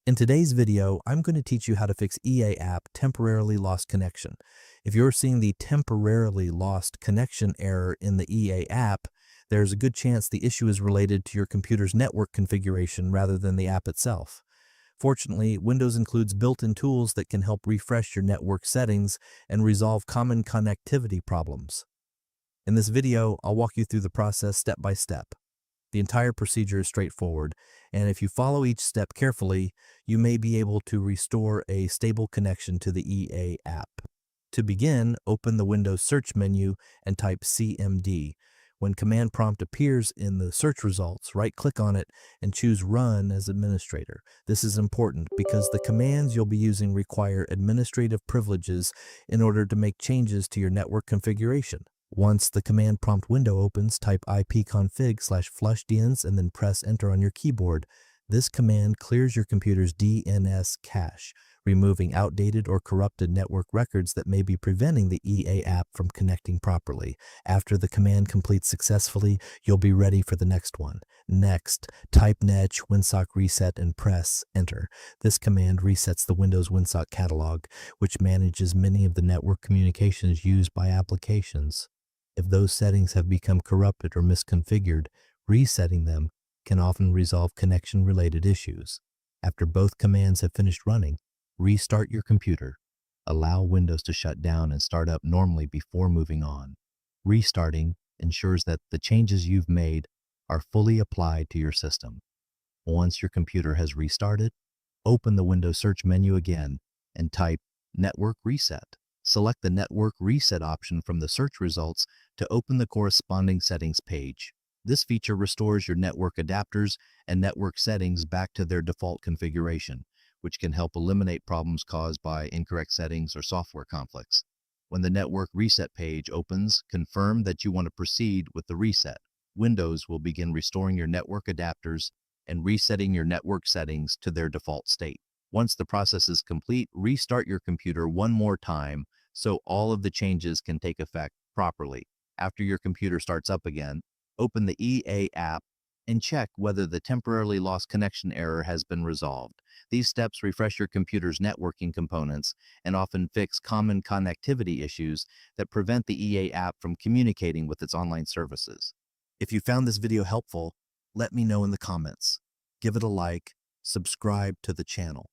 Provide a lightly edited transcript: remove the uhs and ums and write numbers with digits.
In today's video, I'm going to teach you how to fix EA app temporarily lost connection. If you're seeing the temporarily lost connection error in the EA app, there's a good chance the issue is related to your computer's network configuration rather than the app itself. Fortunately, Windows includes built-in tools that can help refresh your network settings and resolve common connectivity problems. In this video, I'll walk you through the process step by step. The entire procedure is straightforward, and if you follow each step carefully, you may be able to restore a stable connection to the EA app. To begin, open the Windows search menu and type CMD. When command prompt appears in the search results, right-click on it and choose Run as administrator. This is important because the commands you'll be using require administrative privileges in order to make changes to your network configuration. Once the command prompt window opens, type ipconfig/flushdns and then press enter on your keyboard. This command clears your computer's DNS cache, removing outdated or corrupted network records that may be preventing the EA app from connecting properly. After the command completes successfully, you'll be ready for the next one. Next, type netch winsock reset and press enter. This command resets the Windows winsock catalog, which manages many of the network communications used by applications. If those settings have become corrupted or misconfigured, resetting them can often resolve connection-related issues. After both commands have finished running, restart your computer. Allow Windows to shut down and start up normally before moving on. Restarting ensures that the changes you've made are fully applied to your system. Once your computer has restarted, open the Windows search menu again and type Network Reset. Select the Network Reset option from the search results to open the corresponding settings page. This feature restores your network adapters and network settings back to their default configuration, which can help eliminate problems caused by incorrect settings or software conflicts. When the Network Reset page opens, confirm that you want to proceed with the reset. Windows will begin restoring your network adapters and resetting your network settings to their default state. Once the process is complete, restart your computer one more time so all of the changes can take effect properly. After your computer starts up again, open the EA app and check whether the temporarily lost connection error has been resolved. These steps refresh your computer's networking components and often fix common connectivity issues that prevent the EA app from communicating with its online services. If you found this video helpful, let me know in the comments. Give it a like, subscribe to the channel.